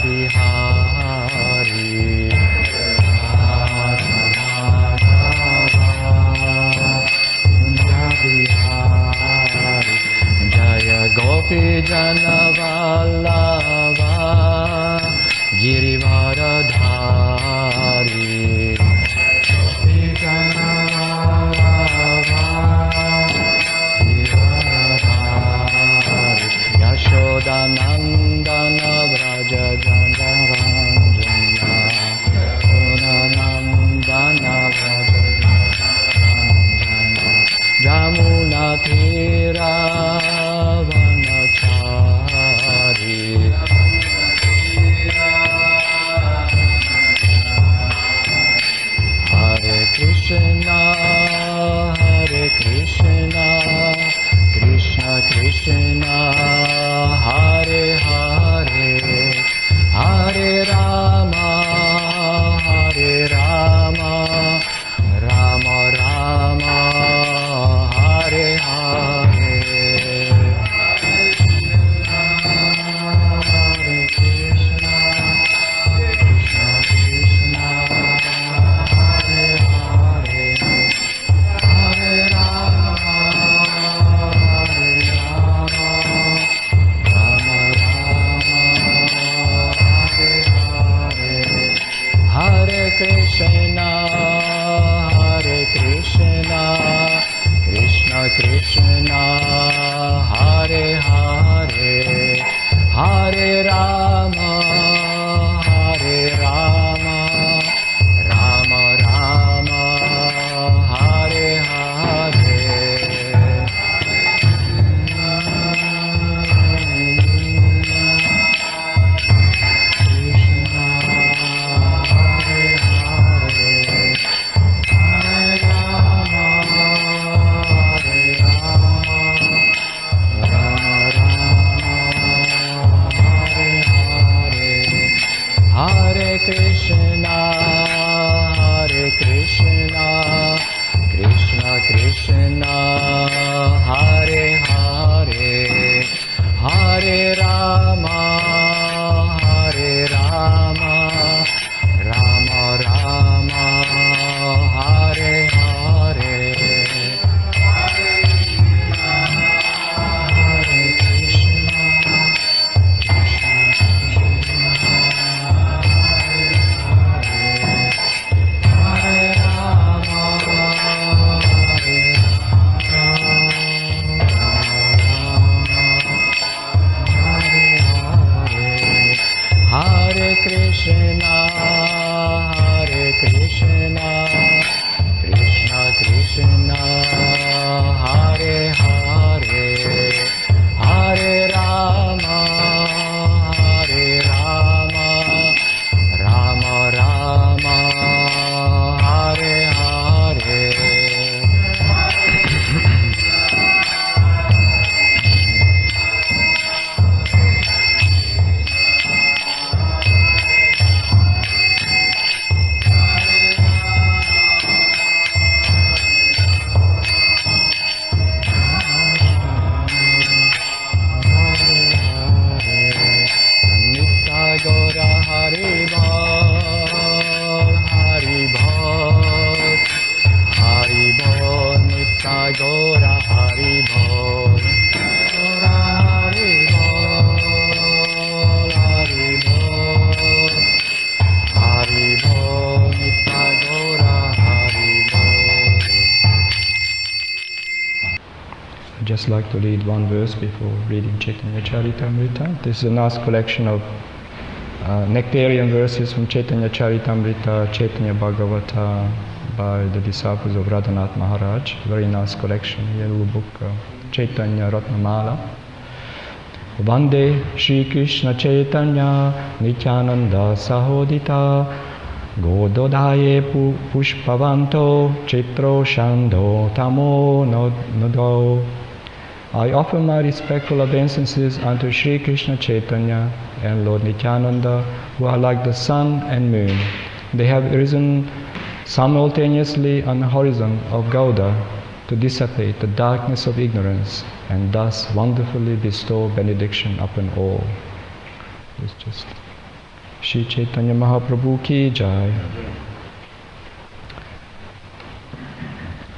Bihari Jaya Gopi Jana Vallabha Girivaradhari Gopi Jana Vallabha Girivaradhari Yashoda Nandana Vraja Jandaranjana Yashoda Nandana Vraja Jamuna Thira Vanachari Hare Krishna Krishna Krishna Hare Hare Hare Rama Rama Rama Hare Hare Hare Krishna Krishna Krishna Hare Hare Hare Rama Rama Rama Hare Hare Hare Krishna Krishna Krishna Hare Hare Hare Rama Rama Rama Hare Hare Hare Krishna Krishna Krishna Hare Hare Hare Rama Rama Rama Hare Hare Hare Krishna Krishna Krishna Hare Hare Hare Rama Rama Rama Hare Hare Gora Hari Bol Hari Bol Hari Bol Hari Bol Nitya Gora Hari Bol. I'd just like to read one verse before reading Caitanya Caritamrita. This is a nice collection of nectarian verses from Caitanya Caritamrita, Caitanya Bhagavata, by the disciples of Radhanath Maharaj. Very nice collection, yellow book, Caitanya Ratnamala. Vande Shri Krishna Caitanya Nityananda Sahodita Gododaye Pushpavanto Chitro Shando Tamo Nodo. I offer my respectful obeisances unto Shri Krishna Caitanya and Lord Nityananda, who are like the sun and moon. They have risen simultaneously on the horizon of Gauda to dissipate the darkness of ignorance and thus wonderfully bestow benediction upon all. Let's just Shri Caitanya Mahaprabhu ki jai.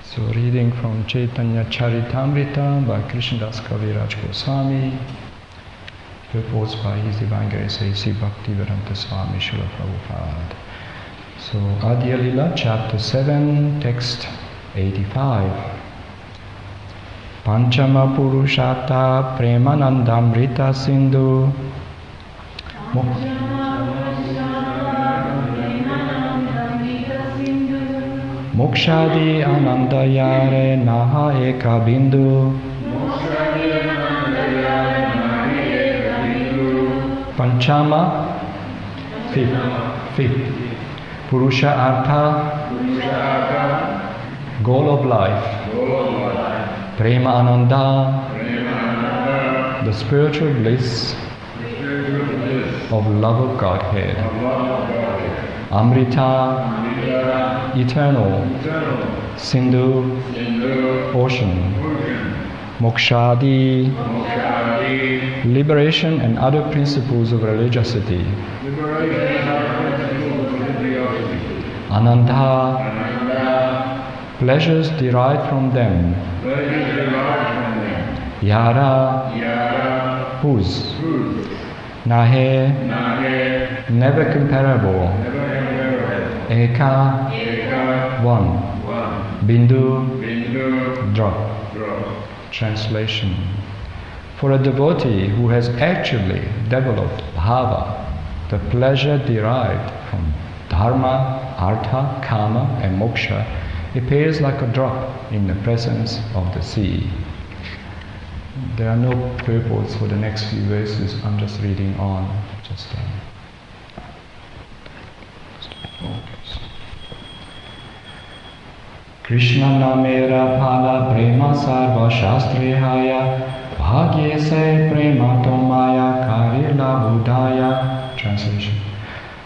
So reading from Caitanya Charitamrita by Krishnadas Kaviraj Goswami, purports by His Divine Grace A.C. Bhaktivedanta Swami Srila Prabhupada. So Adya Lila, chapter 7, text 85. Panchama Purushata Premanandamrita Sindhu Mokshadi Anandayare Naha Eka Bindu Panchama, fifth. Purusha Artha, goal of life. Prema Ananda, the spiritual bliss of love of Godhead. Amrita, eternal. Sindhu, ocean. Mokshadi, liberation and other principles of religiosity. Ananda, pleasures derived from them. Yara, whose. Nahe, never comparable. Eka, one. Bindu, drop. Translation. For a devotee who has actually developed bhava, the pleasure derived from dharma, artha, kama and moksha appears like a drop in the presence of the sea. There are no purports for the next few verses. I'm just reading on. Krishna namera phala prema sarva shastrihaya bhagye se prema tomaya karila buddhaya. Translation.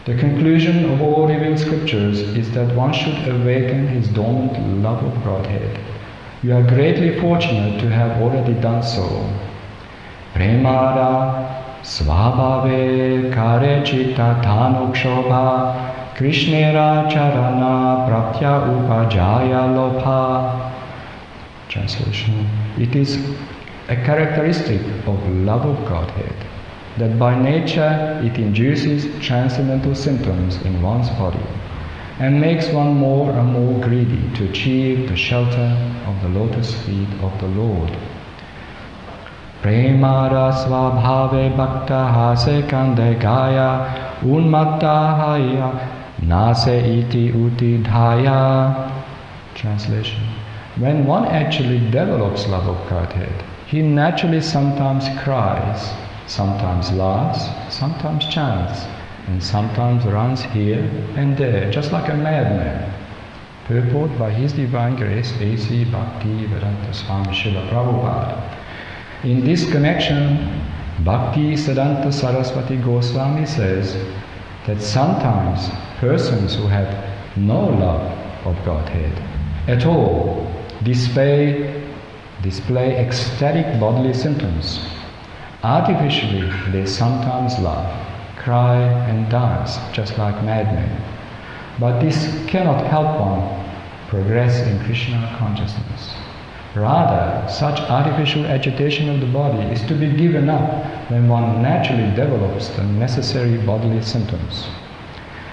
The conclusion of all revealed scriptures is that one should awaken his dormant love of Godhead. You are greatly fortunate to have already done so. Premara svabhave kare chitta thanukshobha krishnera charana praptya upajaya lopha. Translation. It is a characteristic of love of Godhead that by nature it induces transcendental symptoms in one's body and makes one more and more greedy to achieve the shelter of the lotus feet of the Lord. Premara svabhave bhakta hase kande gaya unmatta haya nase iti uti dhaya. Translation. When one actually develops love of Godhead, he naturally sometimes cries, sometimes laughs, sometimes chants, and sometimes runs here and there, just like a madman. Purport by His Divine Grace A.C. Bhaktivedanta Swami Srila Prabhupada. In this connection, Bhakti Siddhanta Saraswati Goswami says that sometimes persons who have no love of Godhead at all display ecstatic bodily symptoms. Artificially, they sometimes laugh, cry and dance just like madmen. But this cannot help one progress in Krishna consciousness. Rather, such artificial agitation of the body is to be given up when one naturally develops the necessary bodily symptoms.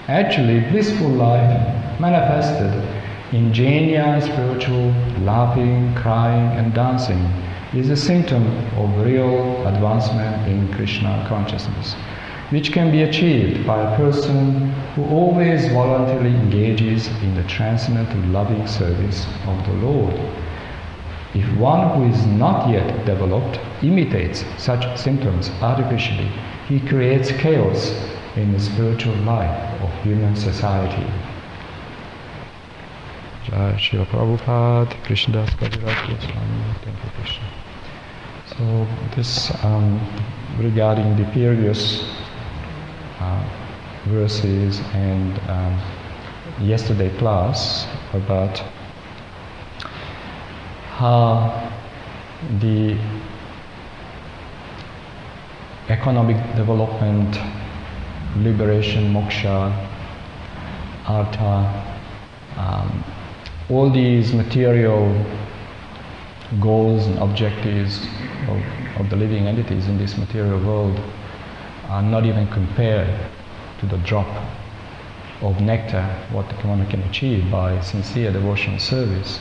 Actually, blissful life manifested in genuine spiritual laughing, crying and dancing is a symptom of real advancement in Krishna consciousness, which can be achieved by a person who always voluntarily engages in the transcendental loving service of the Lord. If one who is not yet developed imitates such symptoms artificially, he creates chaos in the spiritual life of human society. Jai Srila Prabhupada, Krishnadas Kaviraj Goswami, thank you Krishna. So this regarding the previous verses and yesterday class about how the economic development liberation, moksha, artha, all these material goals and objectives of the living entities in this material world are not even compared to the drop of nectar what one can achieve by sincere devotional service.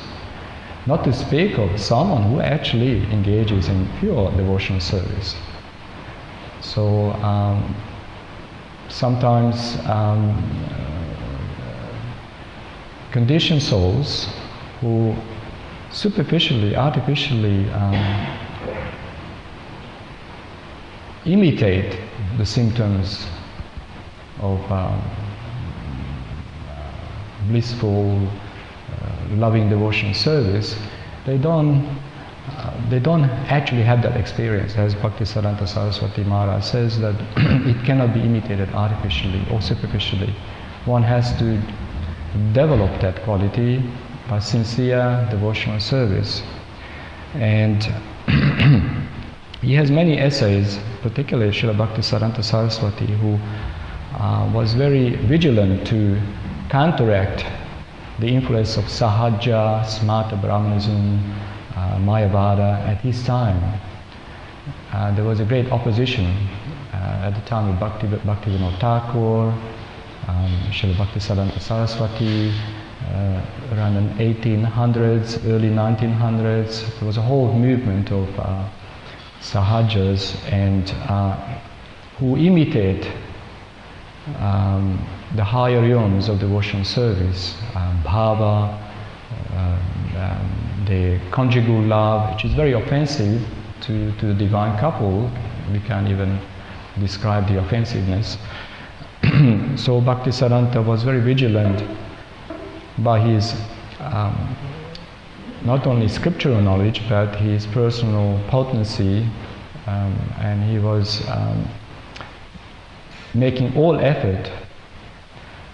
Not to speak of someone who actually engages in pure devotional service. So sometimes conditioned souls who superficially, artificially imitate the symptoms of blissful, loving devotional service, they don't actually have that experience. As Bhaktisiddhanta Saraswati Maharaj says, that it cannot be imitated artificially or superficially. One has to develop that quality by sincere devotional service. And he has many essays, particularly Srila Bhaktisiddhanta Saraswati, who was very vigilant to counteract the influence of Sahaja, Smarta Brahmanism, Mayavada at his time. There was a great opposition at the time of Bhaktivinoda Thakur, Srila Bhaktisiddhanta Saraswati, around the 1800s, early 1900s. There was a whole movement of Sahajas and who imitate the higher realms of devotional service, bhava, the conjugal love, which is very offensive to the divine couple. We can't even describe the offensiveness. So Bhaktisiddhanta was very vigilant by his not only scriptural knowledge but his personal potency, and he was making all effort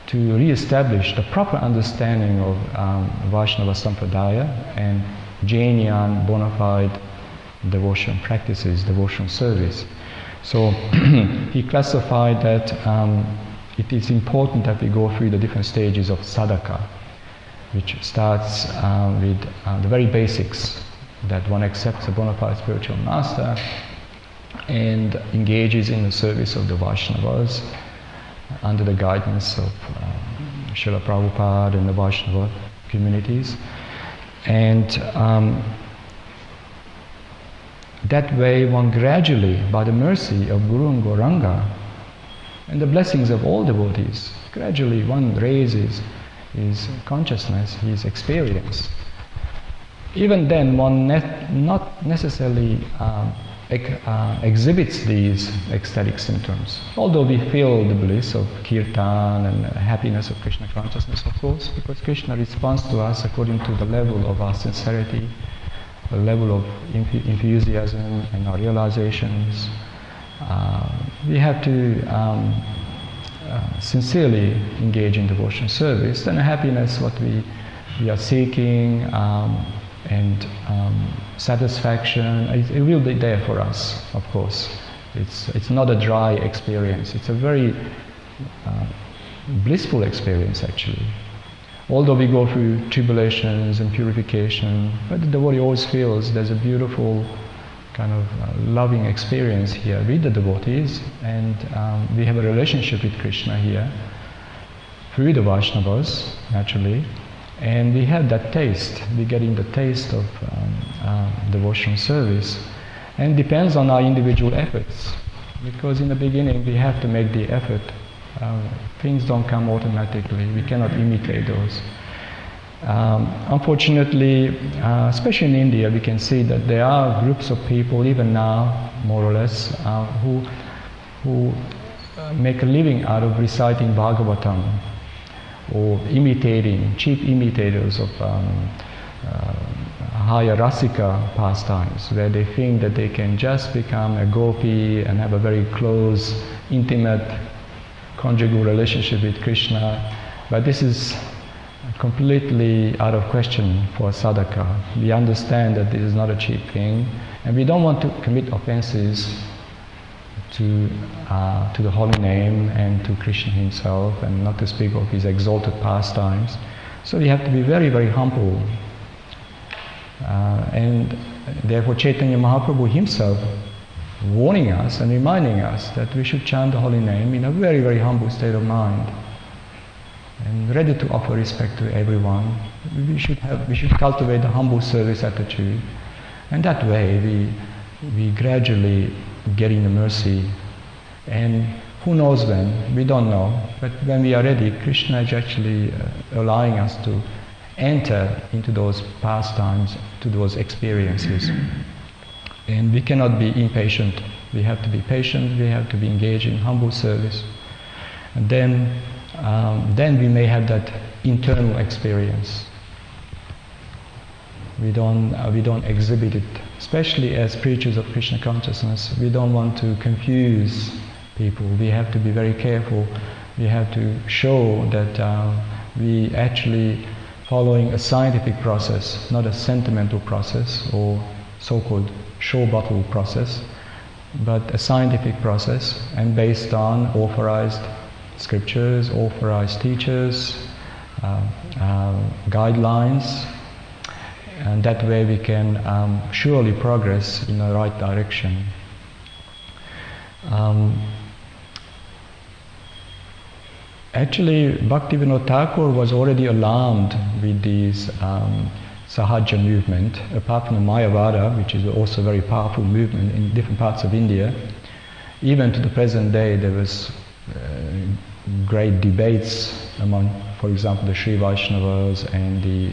to re-establish the proper understanding of Vaishnava Sampradaya and Jainian bona fide devotional practices, devotional service. So he classified that it is important that we go through the different stages of sadhaka, which starts with the very basics, that one accepts a bona fide spiritual master and engages in the service of the Vaishnavas under the guidance of Srila Prabhupada and the Vaishnava communities. And that way one gradually, by the mercy of Guru and Gauranga and the blessings of all devotees, gradually one raises his consciousness, his experience. Even then one not necessarily exhibits these ecstatic symptoms, although we feel the bliss of kirtan and happiness of Krishna consciousness, of course, because Krishna responds to us according to the level of our sincerity, the level of enthusiasm and our realizations. We have to sincerely engage in devotional service, then happiness, what we are seeking, and satisfaction, it will be there for us, of course. It's not a dry experience, it's a very blissful experience actually. Although we go through tribulations and purification, but the devotee always feels there's a beautiful kind of loving experience here with the devotees, and we have a relationship with Krishna here through the Vaishnavas, naturally. And we have that taste, we're getting the taste of devotional service, and depends on our individual efforts, because in the beginning we have to make the effort. Things don't come automatically, we cannot imitate those. Unfortunately, especially in India, we can see that there are groups of people, even now, more or less, who make a living out of reciting Bhagavatam, or imitating, cheap imitators of higher rasika pastimes, where they think that they can just become a gopi and have a very close, intimate, conjugal relationship with Krishna. But this is completely out of question for sadhaka. We understand that this is not a cheap thing, and we don't want to commit offenses to the holy name and to Krishna himself, and not to speak of his exalted pastimes. So we have to be very, very humble. And therefore Caitanya Mahaprabhu himself warning us and reminding us that we should chant the holy name in a very, very humble state of mind, and ready to offer respect to everyone. We should cultivate a humble service attitude, and that way we gradually get in the mercy. And who knows when? We don't know. But when we are ready, Krishna is actually allowing us to enter into those pastimes, to those experiences. And we cannot be impatient. We have to be patient. We have to be engaged in humble service. And then we may have that internal experience. We don't exhibit it, especially as preachers of Krishna consciousness. We don't want to confuse people. We have to be very careful. We have to show that we actually following a scientific process, not a sentimental process or so-called show bottle process, but a scientific process, and based on authorized scriptures, authorized teachers, guidelines, and that way we can surely progress in the right direction. Actually, Bhaktivinoda Thakur was already alarmed with this Sahaja movement, apart from the Mayavada, which is also a very powerful movement in different parts of India. Even to the present day, there was great debates among, for example, the Sri Vaishnavas and the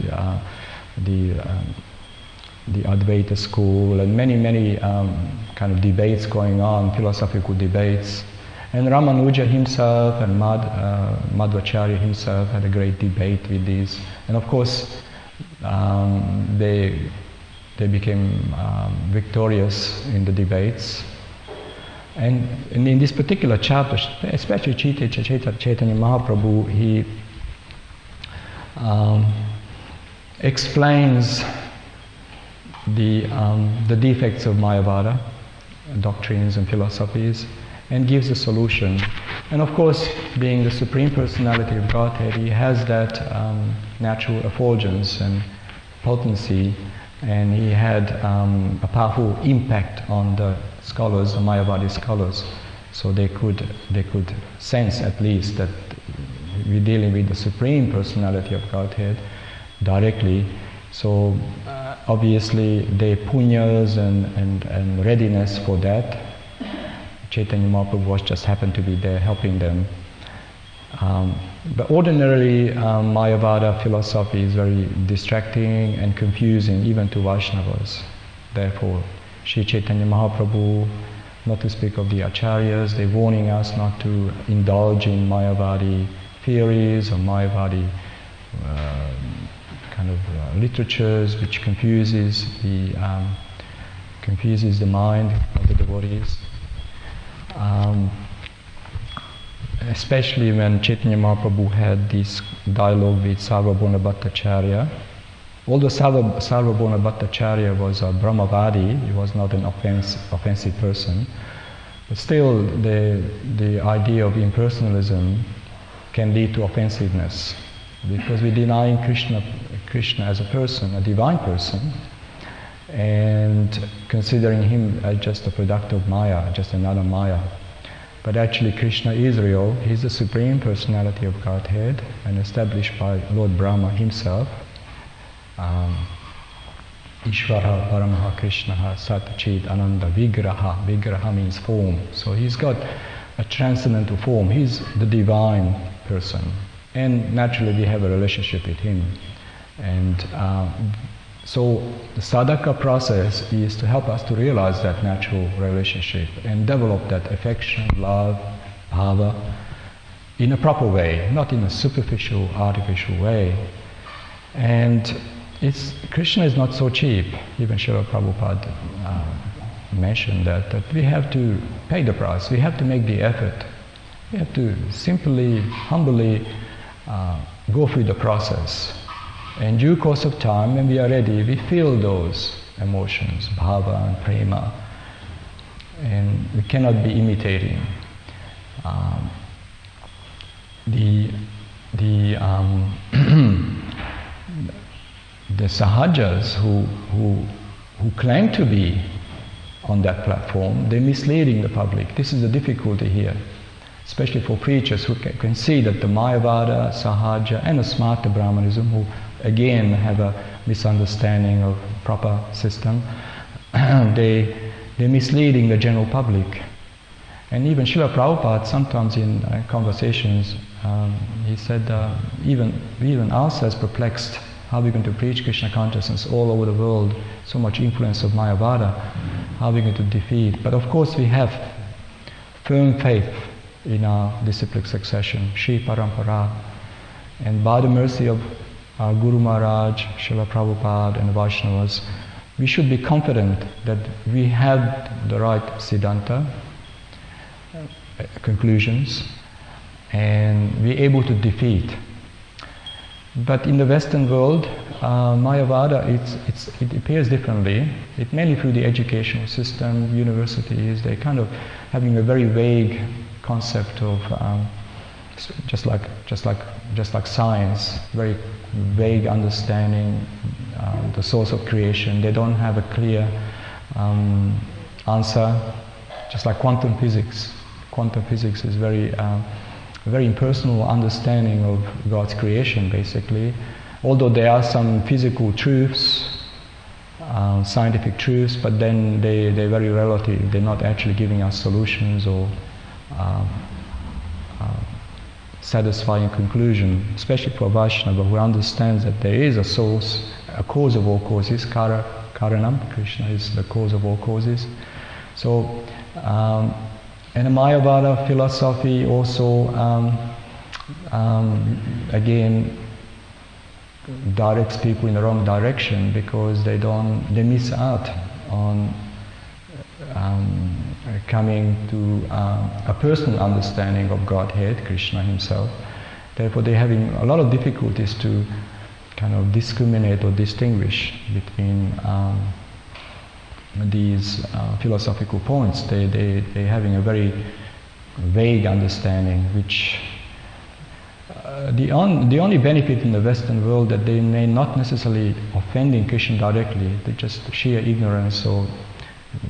Advaita school, and many kind of debates going on, philosophical debates. And Ramanuja himself and Madhvacharya himself had a great debate with these. And of course, they became victorious in the debates. And in this particular chapter, especially Caitanya Mahaprabhu, he explains the defects of Mayavada doctrines and philosophies, and gives a solution. And of course, being the Supreme Personality of Godhead, he has that natural effulgence and potency, and he had a powerful impact on the scholars, the Mayavadi scholars. So they could sense at least that we're dealing with the Supreme Personality of Godhead directly. So obviously their punyas and readiness for that, Caitanya Mahaprabhu was just happened to be there helping them. But ordinarily Mayavada philosophy is very distracting and confusing even to Vaishnavas. Therefore, Sri Caitanya Mahaprabhu, not to speak of the Acharyas, they're warning us not to indulge in Mayavadi theories or Mayavadi kind of literatures which confuses the mind of the devotees. Especially when Caitanya Mahaprabhu had this dialogue with Sarvabhauma Bhattacharya. Although Sarvabhauma Bhattacharya was a Brahmavadi, he was not an offensive person, but still the idea of impersonalism can lead to offensiveness, because we're denying Krishna as a person, a divine person, and considering him as just a product of Maya, just another Maya. But actually Krishna is real. He's the Supreme Personality of Godhead and established by Lord Brahma himself. Ishvara Paramaha Krishnaha Satchid Ananda Vigraha. Vigraha means form. So he's got a transcendental form. He's the divine person. And naturally we have a relationship with him. And so the sadhaka process is to help us to realize that natural relationship and develop that affection, love, bhava in a proper way, not in a superficial, artificial way. And Krishna is not so cheap. Even Srila Prabhupada mentioned that we have to pay the price, we have to make the effort. We have to simply, humbly go through the process. In due course of time, when we are ready, we feel those emotions, bhava and prema. and we cannot be imitating. The sahajas who claim to be on that platform, they're misleading the public. This is the difficulty here, especially for preachers who can see that the Mayavada, Sahaja and the Smarta Brahmanism, who again have a misunderstanding of proper system, they're misleading the general public. And even Srila Prabhupada sometimes in conversations, he said, even ourselves perplexed, how are we going to preach Krishna consciousness all over the world, so much influence of Mayavada, how are we going to defeat? But of course we have firm faith in our disciplic succession, Sri Parampara, and by the mercy of our Guru Maharaj, Srila Prabhupada and the Vaishnavas, we should be confident that we have the right Siddhanta, conclusions, and we're able to defeat. But in the Western world, Mayavada, it appears differently. It mainly through the educational system, universities, they're kind of having a very vague concept of just like science, very vague understanding the source of creation. They don't have a clear answer, just like quantum physics. Quantum physics is very impersonal understanding of God's creation, basically. Although there are some physical truths, scientific truths, but then they're very relative. They're not actually giving us solutions or satisfying conclusion, especially for Vaishnava who understands that there is a source, a cause of all causes, Karanam, Krishna is the cause of all causes. So, and the Mayavada philosophy also, again, directs people in the wrong direction because they miss out on coming to a personal understanding of Godhead, Krishna himself. Therefore they're having a lot of difficulties to kind of discriminate or distinguish between these philosophical points. They're having a very vague understanding, which the only benefit in the Western world that they may not necessarily offending Krishna directly, they're just sheer ignorance or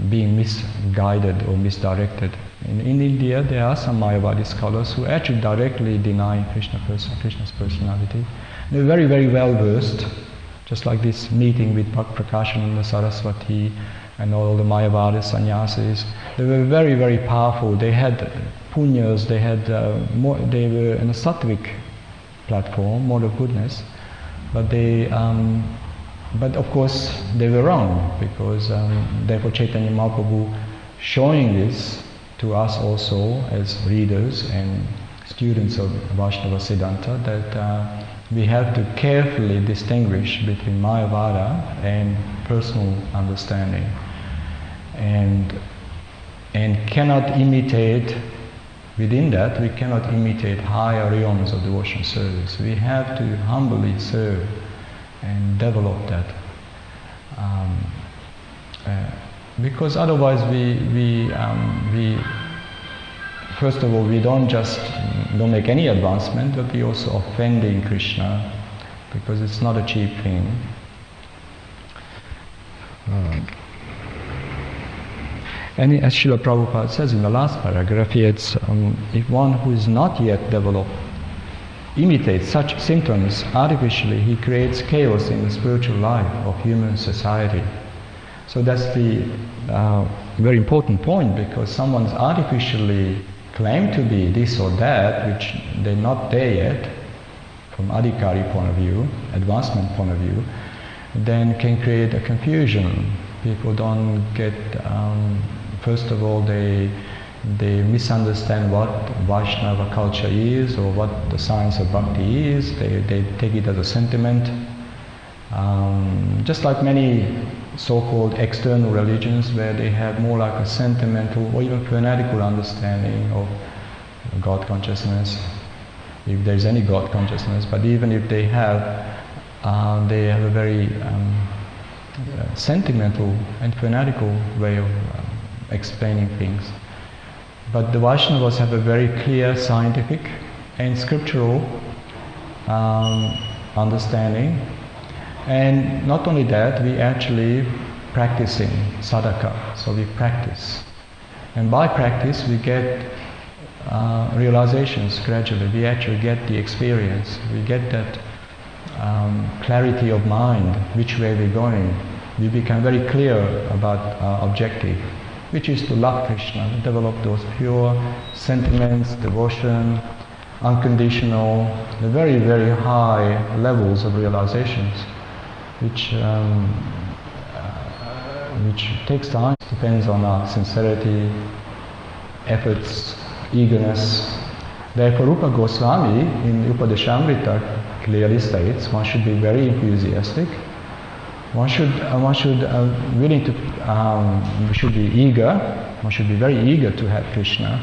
being misguided or misdirected. In India, there are some Mayavadi scholars who actually directly deny Krishna's personality. They're very, very well versed, just like this meeting with Prakashananda Saraswati and all the Mayavadi sannyasis. They were very, very powerful. They had punyas, they were in a sattvic platform, mode of goodness, but of course they were wrong, because therefore Caitanya Mahaprabhu showing this to us also as readers and students of Vaishnava Siddhanta, that we have to carefully distinguish between Mayavada and personal understanding, and cannot imitate. Within that, we cannot imitate higher realms of devotional service. We have to humbly serve and develop that, because otherwise we first of all, we don't make any advancement, but we also offending Krishna, because it's not a cheap thing. And as Srila Prabhupada says in the last paragraph, it's if one who is not yet developed imitates such symptoms artificially, he creates chaos in the spiritual life of human society. So that's the very important point, because someone's artificially claim to be this or that, which they're not there yet, from adhikari point of view, advancement point of view, then can create a confusion. People don't get, first of all, they misunderstand what Vaishnava culture is or what the science of bhakti is. They take it as a sentiment. Just like many so-called external religions, where they have more like a sentimental or even fanatical understanding of God consciousness, if there's any God consciousness. But even if they have a very sentimental and fanatical way of explaining things. But the Vaishnavas have a very clear scientific and scriptural understanding. And not only that, we actually practicing sadhaka, so we practice. And by practice we get realizations gradually. We actually get the experience, we get that clarity of mind, which way we're going. We become very clear about our objective, which is to love Krishna, develop those pure sentiments, devotion, unconditional, the very, very high levels of realizations, which takes time, depends on our sincerity, efforts, eagerness. Therefore, Rupa Goswami in Upadeshamrita clearly states one should be very enthusiastic. One should should be eager. One should be very eager to have Krishna,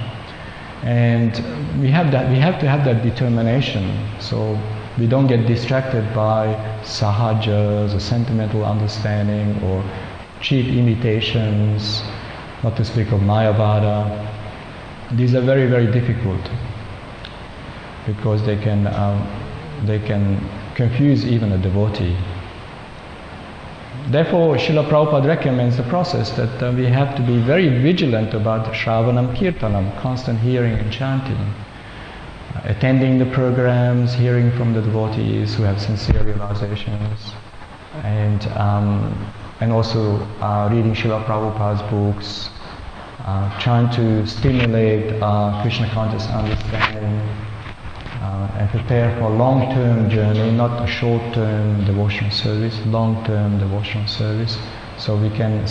and we have to have that determination. So we don't get distracted by sahajas or sentimental understanding or cheap imitations, not to speak of Mayavada. These are very, very difficult because they can confuse even a devotee. Therefore, Srila Prabhupada recommends the process that we have to be very vigilant about Shravanam Kirtanam, constant hearing and chanting, attending the programs, hearing from the devotees who have sincere realizations, and also reading Srila Prabhupada's books, trying to stimulate Krishna conscious understanding, and prepare for a long-term journey, not a short-term devotional service, long-term devotional service. So we can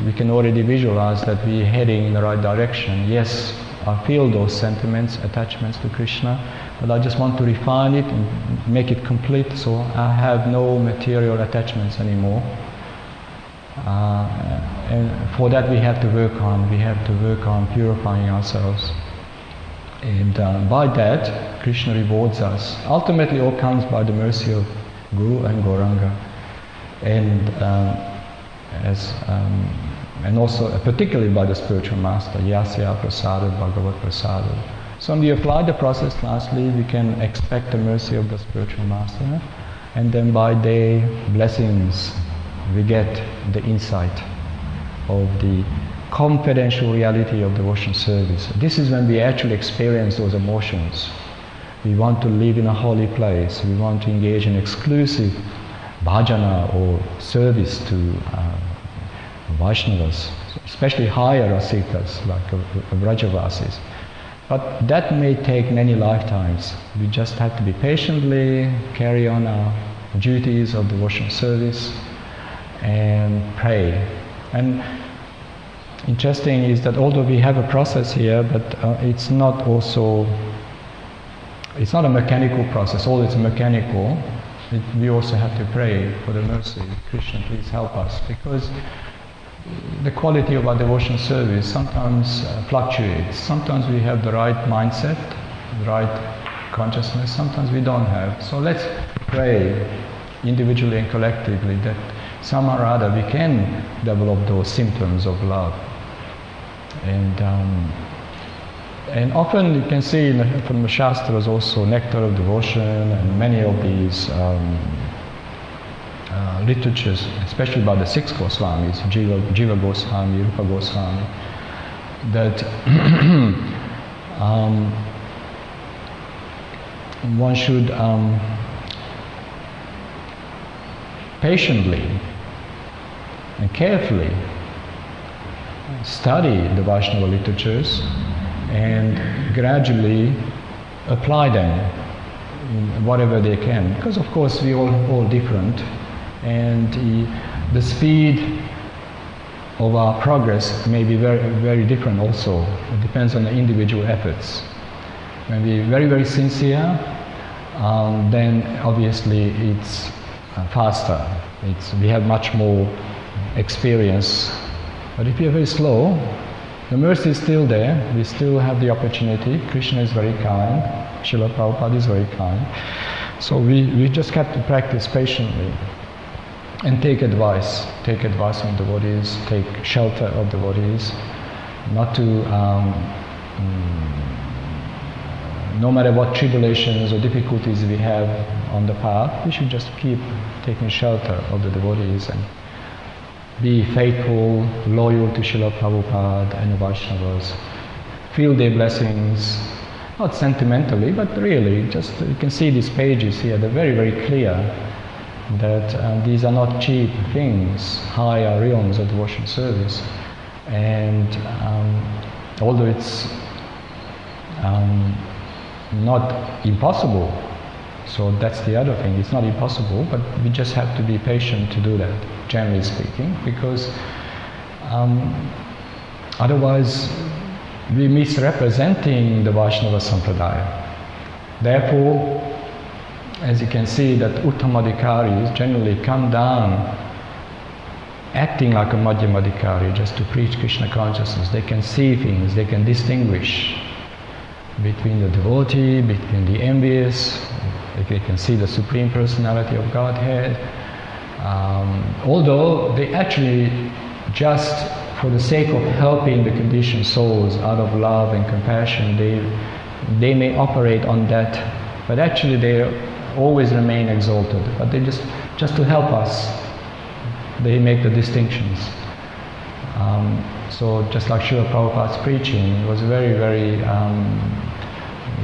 we can already visualize that we're heading in the right direction. Yes, I feel those sentiments, attachments to Krishna, but I just want to refine it and make it complete, so I have no material attachments anymore. And for that we have to work on purifying ourselves. And by that, Krishna rewards us. Ultimately, all comes by the mercy of Guru and Gauranga, and also particularly by the spiritual master, Yasya Prasada, Bhagavat Prasada. So when we apply the process lastly, we can expect the mercy of the spiritual master, and then by their blessings, we get the insight of the confidential reality of devotional service. This is when we actually experience those emotions. We want to live in a holy place. We want to engage in exclusive bhajana or service to Vaishnavas, especially higher Rasikas like Vrajavasis. But that may take many lifetimes. We just have to be patiently carry on our duties of devotional service and pray. And interesting is that although we have a process here, but it's not a mechanical process. Although it's mechanical, we also have to pray for the mercy. Krishna, please help us, because the quality of our devotional service sometimes fluctuates. Sometimes we have the right mindset, the right consciousness, sometimes we don't have. So let's pray individually and collectively that somehow or other we can develop those symptoms of love. And often you can see from the Shastras also nectar of devotion and many of these literatures, especially by the six Goswamis, Jiva Goswami, Rupa Goswami, that one should patiently and carefully study the Vaishnava literatures and gradually apply them in whatever they can, because of course we're all different, and the speed of our progress may be very, very different also. It depends on the individual efforts. When we're very, very sincere, then obviously it's faster. We have much more experience. But if you're very slow, the mercy is still there. We still have the opportunity. Krishna is very kind. Srila Prabhupada is very kind. So we just have to practice patiently. and take advice from devotees, take shelter of devotees, not to, no matter what tribulations or difficulties we have on the path, we should just keep taking shelter of the devotees and be faithful, loyal to Srila Prabhupada and the Vaishnavas, feel their blessings, not sentimentally, but really, just you can see these pages here, they're very, very clear that these are not cheap things, higher realms of devotional service. And although it's not impossible, so that's the other thing, it's not impossible, but we just have to be patient to do that, generally speaking, because otherwise we're misrepresenting the Vaishnava Sampradaya. Therefore, as you can see, that Uttamadhikaris generally come down acting like a Madhyamadhikari just to preach Krishna consciousness. They can see things, they can distinguish between the devotee, between the envious, they can see the Supreme Personality of Godhead. Although they actually just for the sake of helping the conditioned souls out of love and compassion, they may operate on that, but actually they always remain exalted. But they just to help us, they make the distinctions. So just like Srila Prabhupada's preaching was very, very,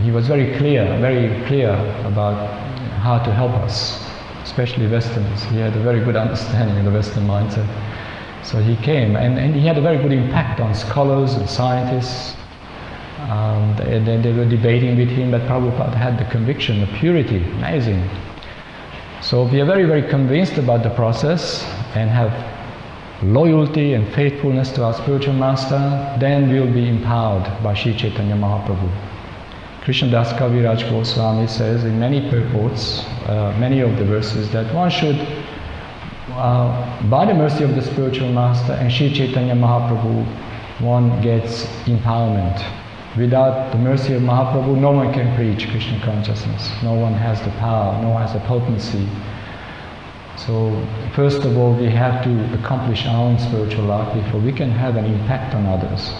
he was very clear about how to help us, especially Westerners. He had a very good understanding of the Western mindset. So he came, and he had a very good impact on scholars and scientists. They were debating with him, but Prabhupada had the conviction, the purity, amazing. So we are very, very convinced about the process and have loyalty and faithfulness to our spiritual master, then we will be empowered by Sri Caitanya Mahaprabhu. Krishnadas Kaviraj Goswami says in many purports, many of the verses, that one should, by the mercy of the spiritual master and Sri Caitanya Mahaprabhu, one gets empowerment. Without the mercy of Mahaprabhu, no one can preach Krishna consciousness. No one has the power, no one has the potency. So, first of all, we have to accomplish our own spiritual life before we can have an impact on others.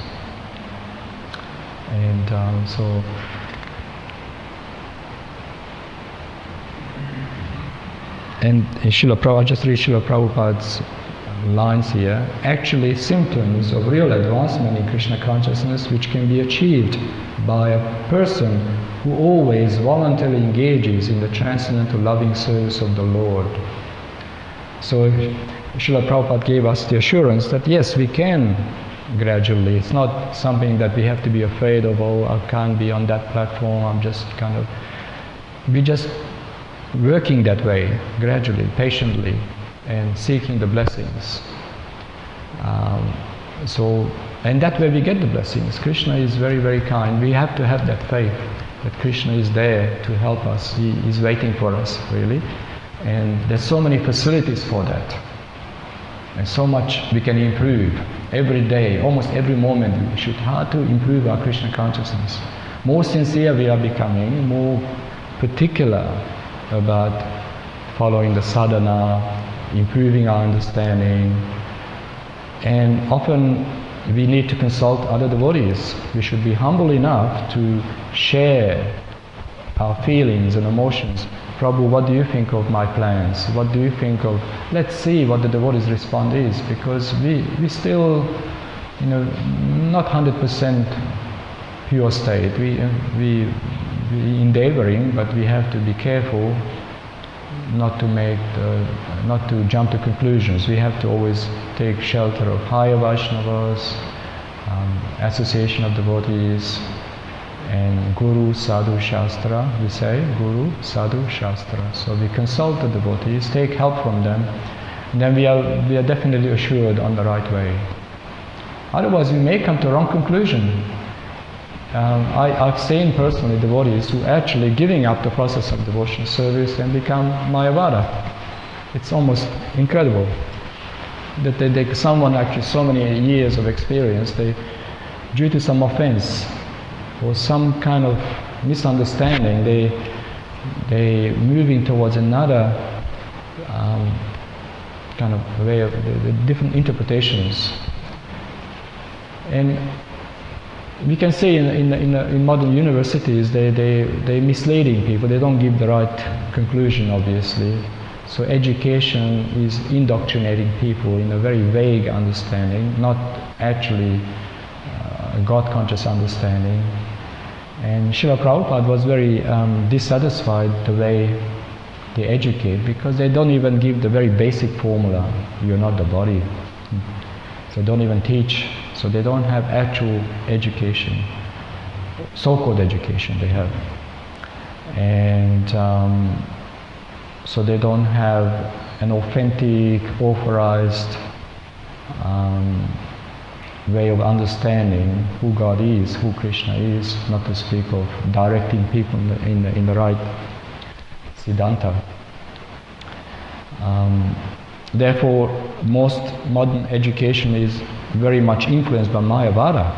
And I just read Srila Prabhupada's lines here. Actually, symptoms of real advancement in Krishna consciousness, which can be achieved by a person who always voluntarily engages in the transcendental loving service of the Lord. So Srila Prabhupada gave us the assurance that yes, we can gradually. It's not something that we have to be afraid of, oh, I can't be on that platform, I'm just we're just working that way, gradually, patiently, and seeking the blessings. And that way we get the blessings. Krishna is very, very kind. We have to have that faith that Krishna is there to help us. He is waiting for us, really. And there's so many facilities for that. And so much we can improve every day, almost every moment. We should try to improve our Krishna consciousness. More sincere we are becoming, more particular about following the sadhana, improving our understanding. And often we need to consult other devotees. We should be humble enough to share our feelings and emotions. Prabhu, what do you think of my plans? What do you think of... Let's see what the devotees' response is, because we still, not 100% pure state. We endeavoring, but we have to be careful not to jump to conclusions. We have to always take shelter of higher Vaishnavas, association of devotees, and Guru, Sadhu, Shastra, we say, Guru, Sadhu, Shastra. So we consult the devotees, take help from them, and then we are definitely assured on the right way. Otherwise we may come to a wrong conclusion. I've seen personally devotees who actually giving up the process of devotional service and become Mayavada. It's almost incredible that someone actually so many years of experience, due to some offense or some kind of misunderstanding, they moving towards another kind of way of the different interpretations. And we can say in modern universities they're misleading people. They don't give the right conclusion, obviously. So education is indoctrinating people in a very vague understanding, not actually God-conscious understanding. And Srila Prabhupada was very dissatisfied the way they educate, because they don't even give the very basic formula, you're not the body. So they don't even teach. So they don't have actual education, so-called education they have. And so they don't have an authentic, authorized way of understanding who God is, who Krishna is, not to speak of directing people in the right Siddhanta. Therefore, most modern education is very much influenced by Mayavada.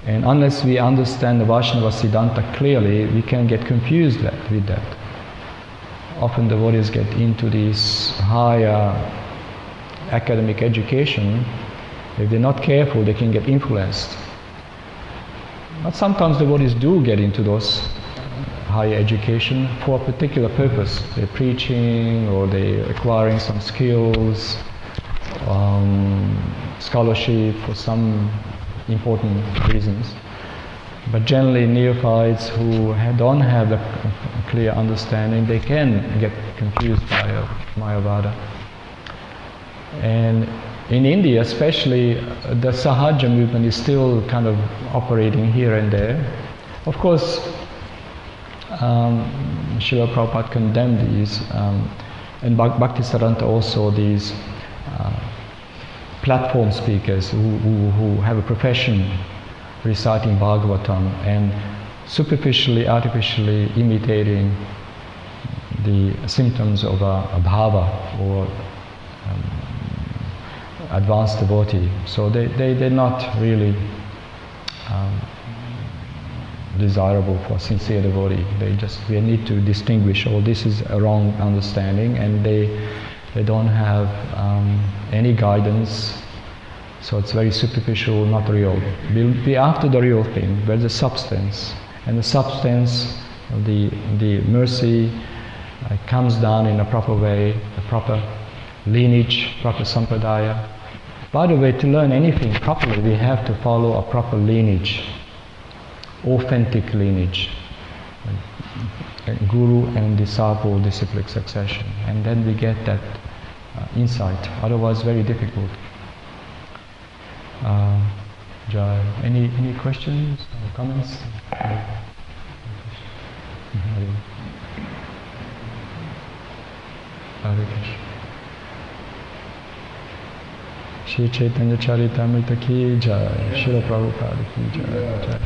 And unless we understand the Vaishnava Siddhanta clearly, we can get confused with that. Often devotees get into this higher academic education. If they're not careful, they can get influenced. But sometimes devotees do get into those higher education for a particular purpose. They're preaching, or they're acquiring some skills, scholarship for some important reasons. But generally neophytes who don't have the clear understanding, they can get confused by Mayavada. And in India especially, the Sahaja movement is still kind of operating here and there. Of course, Srila Prabhupada condemned these, and Bhaktisiddhanta also, these platform speakers who have a profession reciting Bhagavatam and superficially, artificially imitating the symptoms of a bhava or advanced devotee. So they're not really desirable for sincere devotee. We need to distinguish, this is a wrong understanding, and they don't have any guidance. So it's very superficial, not real. We'll be after the real thing, where the substance, and the substance of the mercy comes down in a proper way, the proper lineage, proper sampradaya. By the way, to learn anything properly, we have to follow a proper lineage, authentic lineage, guru and disciple, disciplic succession, and then we get that insight. Otherwise, very difficult. Jai, any questions or comments? Hare Krishna. Shri Caitanya Caritamrita ki jai, Srila Prabhupada ki jai.